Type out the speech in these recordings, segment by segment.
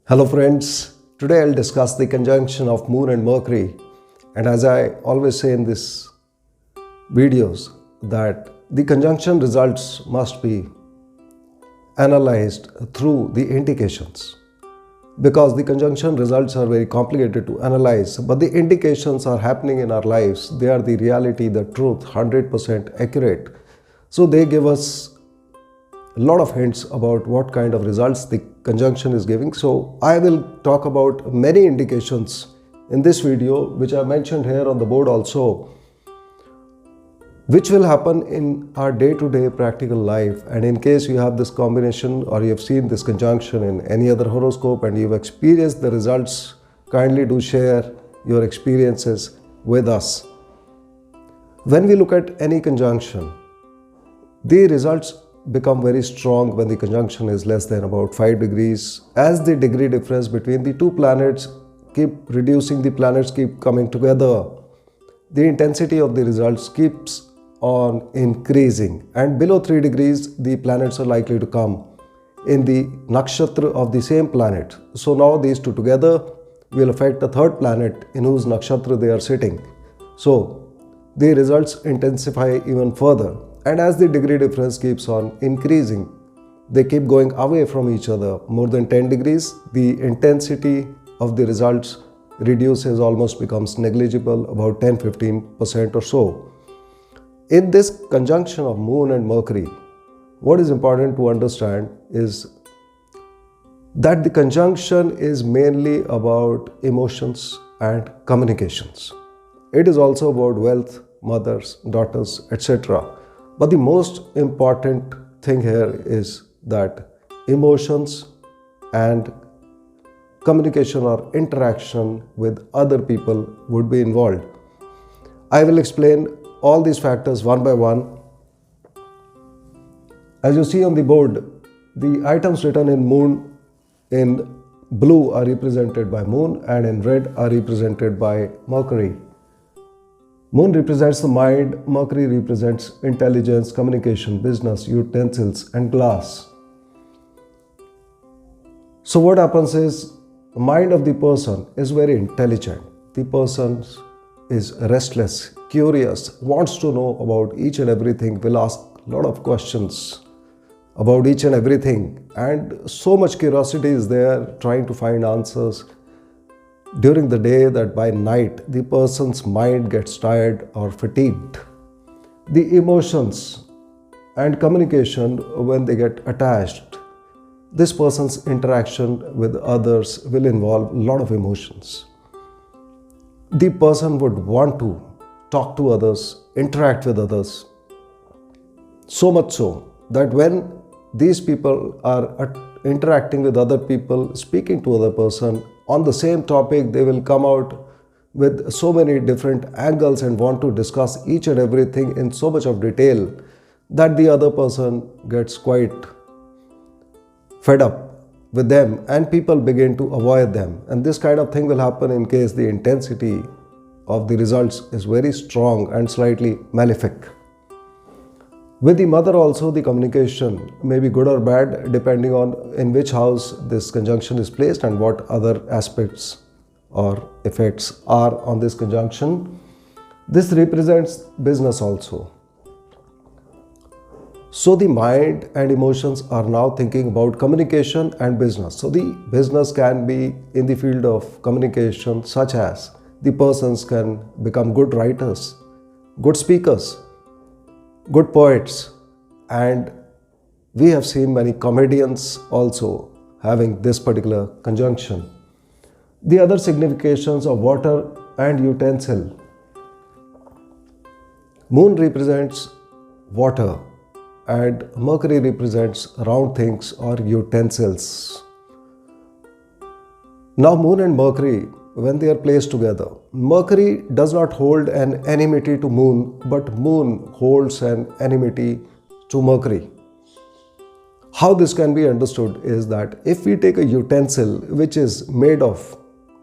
Hello friends, today I'll discuss the conjunction of Moon and Mercury, and as I always say in these videos that the conjunction results must be analyzed through the indications because the conjunction results are very complicated to analyze, but the indications are happening in our lives. They are the reality, the truth, 100% accurate. So they give us a lot of hints about what kind of results the conjunction is giving. So I will talk about many indications in this video, which I mentioned here on the board also, which will happen in our day-to-day practical life. And in case you have this combination or you have seen this conjunction in any other horoscope and you've experienced the results, kindly do share your experiences with us. When we look at any conjunction, the results become very strong when the conjunction is less than about 5 degrees. As the degree difference between the two planets keep reducing, the planets keep coming together, the intensity of the results keeps on increasing, and below 3 degrees the planets are likely to come in the nakshatra of the same planet. So now these two together will affect the third planet in whose nakshatra they are sitting. So the results intensify even further. And as the degree difference keeps on increasing, they keep going away from each other. More than 10 degrees, the intensity of the results reduces, almost becomes negligible, about 10-15% or so. In this conjunction of Moon and Mercury, what is important to understand is that the conjunction is mainly about emotions and communications. It is also about wealth, mothers, daughters, etc. But the most important thing here is that emotions and communication or interaction with other people would be involved. I will explain all these factors one by one. As you see on the board, the items written in Moon in blue are represented by Moon and in red are represented by Mercury. Moon represents the mind, Mercury represents intelligence, communication, business, utensils, and glass. So what happens is, the mind of the person is very intelligent. The person is restless, curious, wants to know about each and everything, will ask a lot of questions about each and everything. And so much curiosity is there, trying to find answers during the day, that by night the person's mind gets tired or fatigued. The emotions and communication, when they get attached, this person's interaction with others will involve a lot of emotions. The person would want to talk to others, interact with others, so much so that when these people are interacting with other people, speaking to other person on the same topic, they will come out with so many different angles and want to discuss each and everything in so much of detail that the other person gets quite fed up with them and people begin to avoid them. And this kind of thing will happen in case the intensity of the results is very strong and slightly malefic. With the mother also, the communication may be good or bad depending on in which house this conjunction is placed and what other aspects or effects are on this conjunction. This represents business also. So the mind and emotions are now thinking about communication and business. So the business can be in the field of communication, such as the persons can become good writers, good speakers, good poets, and we have seen many comedians also having this particular conjunction. The other significations of water and utensil. Moon represents water and Mercury represents round things or utensils. Now Moon and Mercury, when they are placed together, Mercury does not hold an enmity to Moon, but Moon holds an enmity to Mercury. How this can be understood is that if we take a utensil which is made of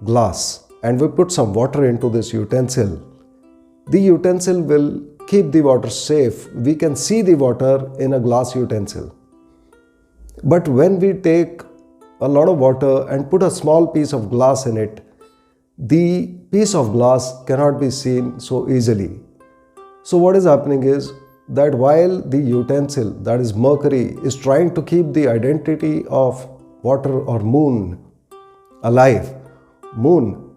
glass and we put some water into this utensil, the utensil will keep the water safe. We can see the water in a glass utensil. But when we take a lot of water and put a small piece of glass in it, the piece of glass cannot be seen so easily. So what is happening is that while the utensil, that is mercury, is trying to keep the identity of water or moon alive, moon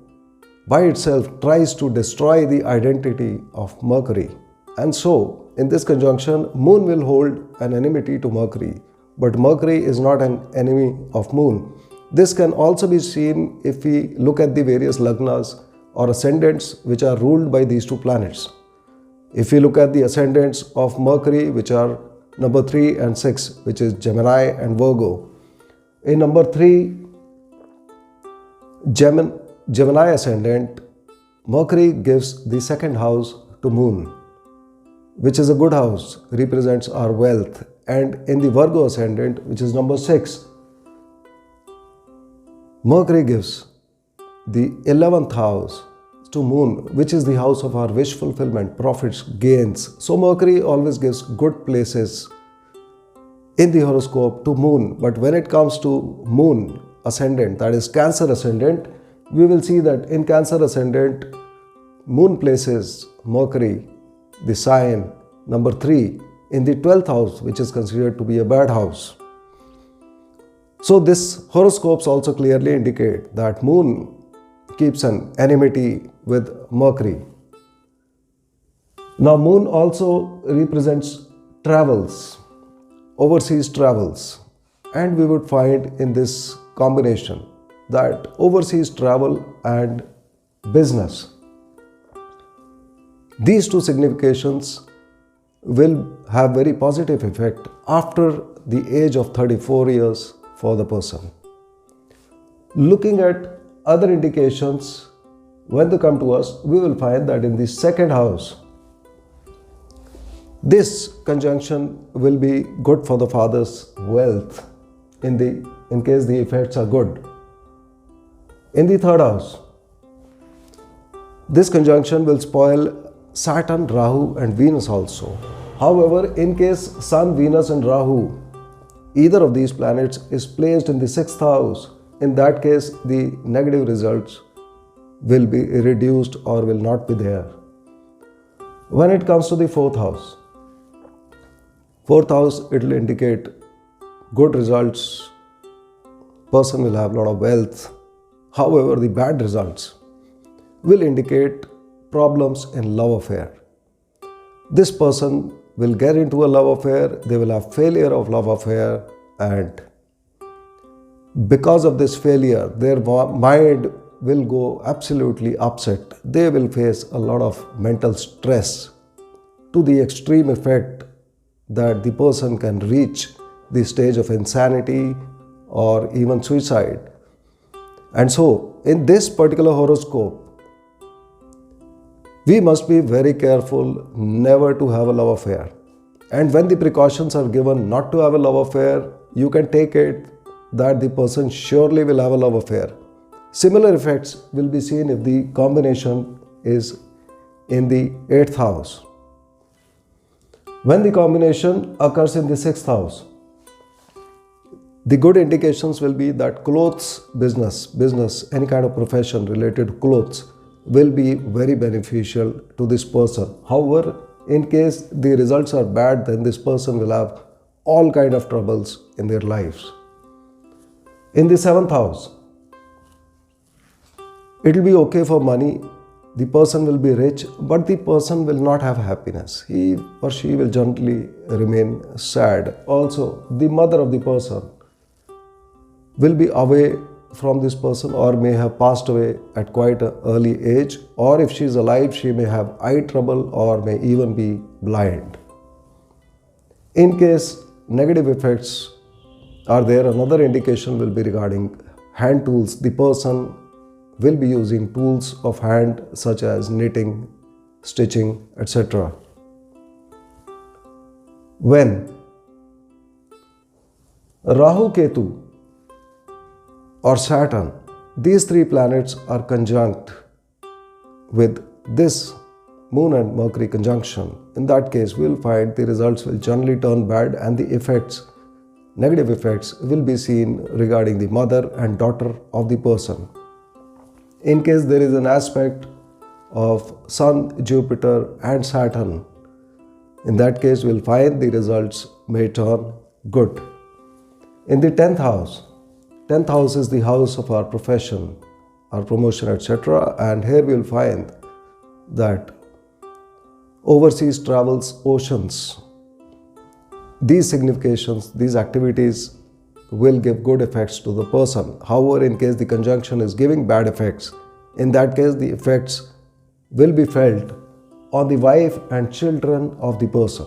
by itself tries to destroy the identity of mercury. And so in this conjunction, moon will hold an enmity to mercury, but mercury is not an enemy of moon. This can also be seen if we look at the various lagnas or ascendants which are ruled by these two planets. If we look at the ascendants of Mercury, which are number 3 and 6, which is Gemini and Virgo. In number 3, Gemini ascendant, Mercury gives the second house to Moon, which is a good house, represents our wealth. And in the Virgo ascendant, which is number 6, Mercury gives the 11th house to Moon, which is the house of our wish fulfillment, profits, gains. So Mercury always gives good places in the horoscope to Moon. But when it comes to Moon ascendant, that is Cancer ascendant, we will see that in Cancer ascendant, Moon places Mercury, the sign number 3, in the 12th house, which is considered to be a bad house. So this horoscopes also clearly indicate that Moon keeps an enmity with Mercury. Now Moon also represents travels, overseas travels, and we would find in this combination that overseas travel and business, these two significations will have very positive effect after the age of 34 years for the person. Looking at other indications, when they come to us, we will find that in the second house, this conjunction will be good for the father's wealth in case the effects are good. In the third house, this conjunction will spoil Saturn, Rahu and Venus also. However, in case Sun, Venus and Rahu, either of these planets is placed in the 6th house, in that case the negative results will be reduced or will not be there. When it comes to the 4th house, it will indicate good results, person will have a lot of wealth. However, the bad results will indicate problems in love affair. This person will get into a love affair, they will have failure of love affair, and because of this failure, their mind will go absolutely upset. They will face a lot of mental stress to the extreme effect that the person can reach the stage of insanity or even suicide. And so, in this particular horoscope, we must be very careful never to have a love affair. And when the precautions are given not to have a love affair, you can take it that the person surely will have a love affair. Similar effects will be seen if the combination is in the 8th house. When the combination occurs in the 6th house, the good indications will be that clothes business, any kind of profession related to clothes will be very beneficial to this person. However, in case the results are bad, then this person will have all kind of troubles in their lives. In the 7th house, it will be okay for money. The person will be rich, but the person will not have happiness. He or she will generally remain sad. Also, the mother of the person will be away from this person or may have passed away at quite an early age, or if she is alive, she may have eye trouble or may even be blind. In case negative effects are there, another indication will be regarding hand tools. The person will be using tools of hand such as knitting, stitching, etc. When Rahu, Ketu or Saturn, these three planets are conjunct with this Moon and Mercury conjunction, in that case we will find the results will generally turn bad and the effects negative effects will be seen regarding the mother and daughter of the person. In case there is an aspect of Sun, Jupiter and Saturn, in that case we'll find the results may turn good. In the 10th house is the house of our profession, our promotion, etc. And here we'll find that overseas travels, oceans, these significations, these activities will give good effects to the person. However, in case the conjunction is giving bad effects, in that case the effects will be felt on the wife and children of the person.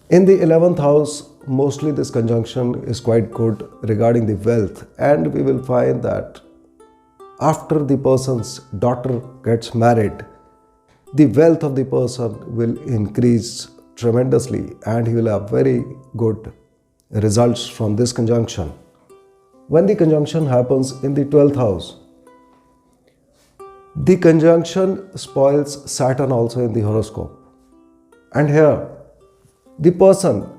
In the 11th house, mostly this conjunction is quite good regarding the wealth, and we will find that after the person's daughter gets married, the wealth of the person will increase tremendously and he will have very good results from this conjunction. When the conjunction happens in the 12th house, the conjunction spoils Saturn also in the horoscope. And here, the person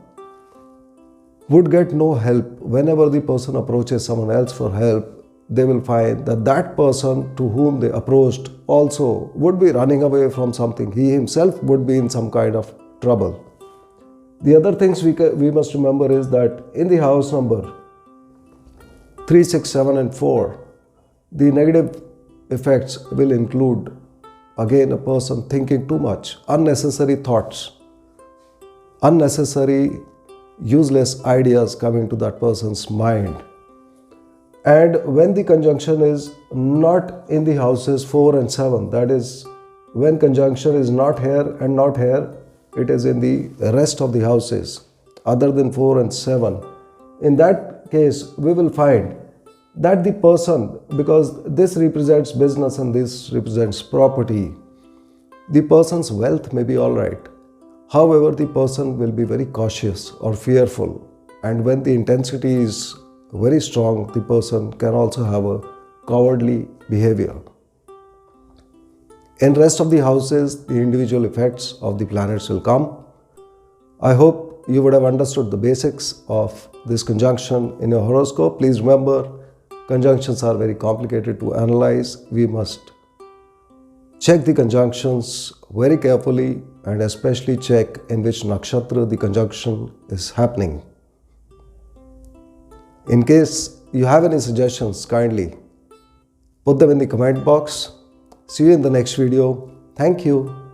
would get no help. Whenever the person approaches someone else for help, they will find that that person to whom they approached also would be running away from something. He himself would be in some kind of trouble. The other things we must remember is that in the house number 3, 6, 7 and 4, the negative effects will include again a person thinking too much, unnecessary thoughts, unnecessary useless ideas coming to that person's mind. And when the conjunction is not in the houses 4 and 7, that is when conjunction is not here and not here, it is in the rest of the houses other than 4 and 7. In that case, we will find that the person, because this represents business and this represents property, the person's wealth may be all right. However, the person will be very cautious or fearful, and when the intensity is very strong, the person can also have a cowardly behavior. In rest of the houses, the individual effects of the planets will come. I hope you would have understood the basics of this conjunction in your horoscope. Please remember, conjunctions are very complicated to analyze. We must check the conjunctions very carefully and especially check in which nakshatra the conjunction is happening. In case you have any suggestions, kindly put them in the comment box. See you in the next video. Thank you.